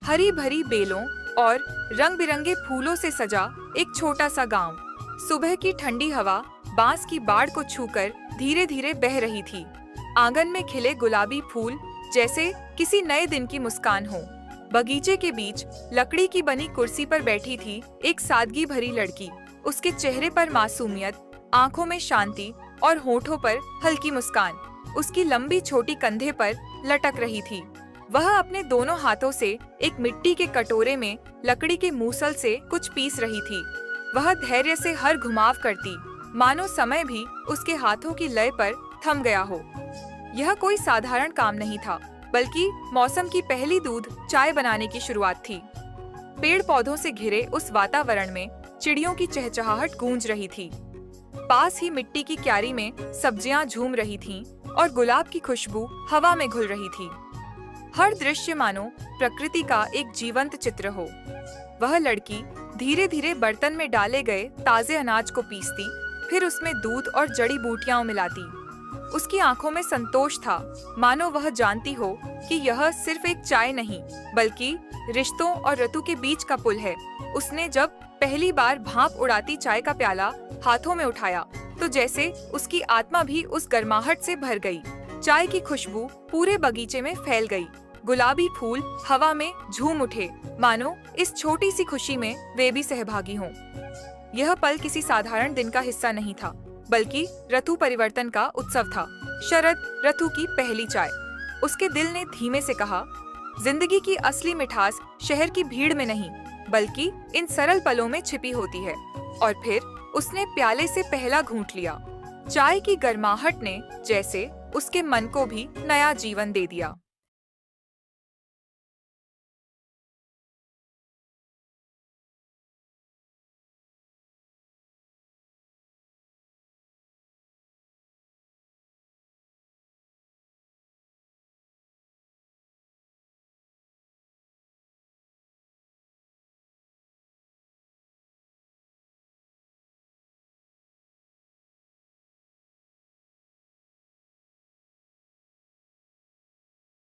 हरी भरी बेलों और रंग बिरंगे फूलों से सजा एक छोटा सा गांव। सुबह की ठंडी हवा बांस की बाड़ को छूकर धीरे धीरे बह रही थी। आंगन में खिले गुलाबी फूल जैसे किसी नए दिन की मुस्कान हो। बगीचे के बीच लकड़ी की बनी कुर्सी पर बैठी थी एक सादगी भरी लड़की। उसके चेहरे पर मासूमियत, आंखों में शांति और होठों पर हल्की मुस्कान उसकी लंबी छोटी कंधे पर लटक रही थी। वह अपने दोनों हाथों से एक मिट्टी के कटोरे में लकड़ी के मूसल से कुछ पीस रही थी। वह धैर्य से हर घुमाव करती, मानो समय भी उसके हाथों की लय पर थम गया हो। यह कोई साधारण काम नहीं था, बल्कि मौसम की पहली दूध चाय बनाने की शुरुआत थी। पेड़ पौधों से घिरे उस वातावरण में चिड़ियों की चहचहाहट गूंज रही थी। पास ही मिट्टी की क्यारी में सब्जियां झूम रही थीं और गुलाब की खुशबू हवा में घुल रही थी। हर दृश्य मानो प्रकृति का एक जीवंत चित्र हो। वह लड़की धीरे धीरे बर्तन में डाले गए ताजे अनाज को पीसती, फिर उसमें दूध और जड़ी बूटियां मिलाती। उसकी आंखों में संतोष था, मानो वह जानती हो कि यह सिर्फ एक चाय नहीं, बल्कि रिश्तों और ऋतु के बीच का पुल है। उसने जब पहली बार भाप उड़ाती चाय का प्याला हाथों में उठाया, तो जैसे उसकी आत्मा भी उस गर्माहट से भर गई। चाय की खुशबू पूरे बगीचे में फैल गई। गुलाबी फूल हवा में झूम उठे, मानो इस छोटी सी खुशी में वे भी सहभागी हों। यह पल किसी साधारण दिन का हिस्सा नहीं था, बल्कि ऋतु परिवर्तन का उत्सव था। शरद ऋतु की पहली चाय। उसके दिल ने धीमे से कहा, जिंदगी की असली मिठास शहर की भीड़ में नहीं, बल्कि इन सरल पलों में छिपी होती है। और फिर उसने प्याले से पहला घूंट लिया। चाय की गर्माहट ने जैसे उसके मन को भी नया जीवन दे दिया।